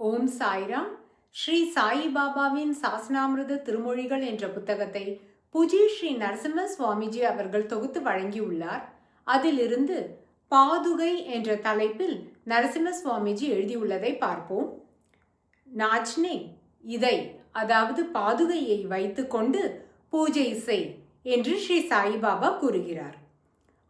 ஓம் சாய்ராம். ஸ்ரீ சாயி பாபாவின் சாசனாமிருத திருமொழிகள் என்ற புத்தகத்தை பூஜ்ய ஸ்ரீ நரசிம்ம சுவாமிஜி அவர்கள் தொகுத்து வழங்கியுள்ளார். அதிலிருந்து பாதுகை என்ற தலைப்பில் நரசிம்ம சுவாமிஜி எழுதியுள்ளதை பார்ப்போம். நாச்னே, இதை அதாவது பாதுகையை வைத்துக்கொண்டு பூஜை செய் என்று ஸ்ரீ சாயிபாபா கூறுகிறார்.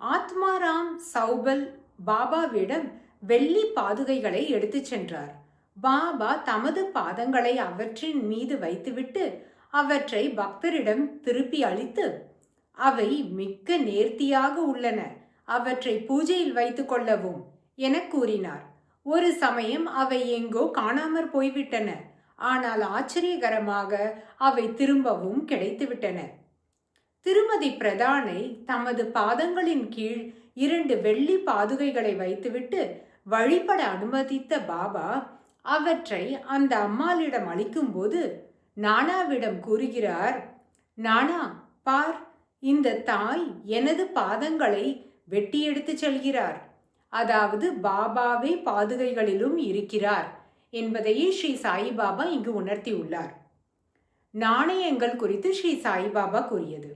ஆத்மாராம் சௌபல் பாபாவிடம் வெள்ளி பாதுகைகளை எடுத்துச் சென்றார். பாபா தமது பாதங்களை அவற்றின் மீது வைத்துவிட்டு அவற்றை பக்தரிடம் திருப்பி அளித்து, அவை மிக்க நேர்த்தியாக உள்ளன, அவற்றை பூஜையில் வைத்துக் கொள்ளவும் என கூறினார். ஒரு சமயம் அவை எங்கோ காணாமற் போய்விட்டன. ஆனால் ஆச்சரியகரமாக அவை திரும்பவும் கிடைத்துவிட்டன. திருமதி பிரதானை தமது பாதங்களின் கீழ் 2 வெள்ளி பாதுகைகளை வைத்துவிட்டு வழிபட அனுமதித்த பாபா அவற்றை அந்த அம்மாளிடம் அளிக்கும்போது நானாவிடம் கூறுகிறார், நானா, பார், இந்த தாய் எனது பாதங்களை வெட்டி எடுத்து செல்கிறார். அதாவது பாபாவே பாதுகைகளிலும் இருக்கிறார் என்பதையே ஸ்ரீ சாயிபாபா இங்கு உணர்த்தியுள்ளார். நாணயங்கள் குறித்து ஸ்ரீ சாயிபாபா கூறியது.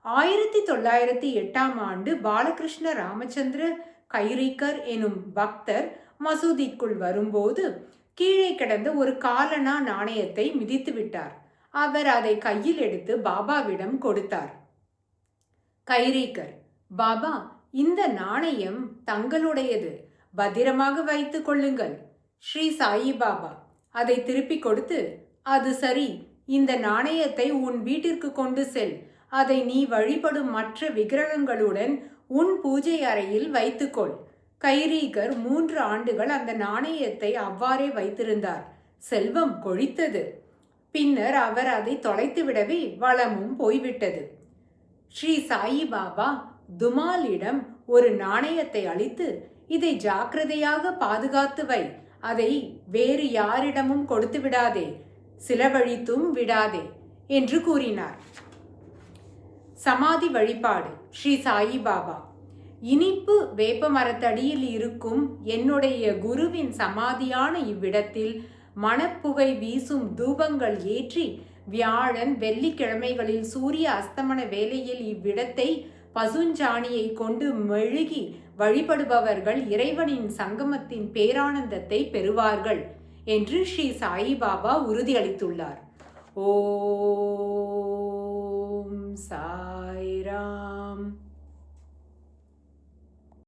1908ஆம் ஆண்டு பாலகிருஷ்ண ராமச்சந்திர கைரீக்கர் எனும் பக்தர் மசூதிக்குள் வரும்போது கீழே கிடந்த ஒரு காலனா நாணயத்தை மிதித்து விட்டார். அவர் அதை கையில் எடுத்து பாபாவிடம் கொடுத்தார். கைரீக்கர், பாபா, இந்த நாணயம் தங்களுடையது, பத்திரமாக வைத்துக் கொள்ளுங்கள். ஸ்ரீ சாயிபாபா அதை திருப்பி கொடுத்து, அது சரி, இந்த நாணயத்தை உன் வீட்டிற்கு கொண்டு செல். அதை நீ வழிபடும் மற்ற விக்கிரகங்களுடன் உன் பூஜை அறையில் வைத்துக்கொள். கைரீகர் 3 ஆண்டுகள் அந்த நாணயத்தை அவ்வாறே வைத்திருந்தார். செல்வம் கொழித்தது. பின்னர் அவர் அதை தொலைத்துவிடவே வளமும் போய்விட்டது. ஸ்ரீ சாயிபாபா துமாலிடம் ஒரு நாணயத்தை அளித்து, இதை ஜாக்கிரதையாக பாதுகாத்து வை, அதை வேறு யாரிடமும் கொடுத்து விடாதே, சிலவழித்தும் விடாதே என்று கூறினார். சமாதி வழிபாடு. ஸ்ரீ சாயிபாபா, இனிப்பு வேப்ப மரத்தடியில் இருக்கும் என்னுடைய குருவின் சமாதியான இவ்விடத்தில் மணப்புகை வீசும் தூபங்கள் ஏற்றி வியாழன் வெள்ளிக்கிழமைகளில் சூரிய அஸ்தமன வேளையில் இவ்விடத்தை பசுஞ்சாணியை கொண்டு மெழுகி வழிபடுபவர்கள் இறைவனின் சங்கமத்தின் பேரானந்தத்தை பெறுவார்கள் என்று ஸ்ரீ சாயிபாபா உறுதியளித்துள்ளார். ஓம் சாய்ராம்.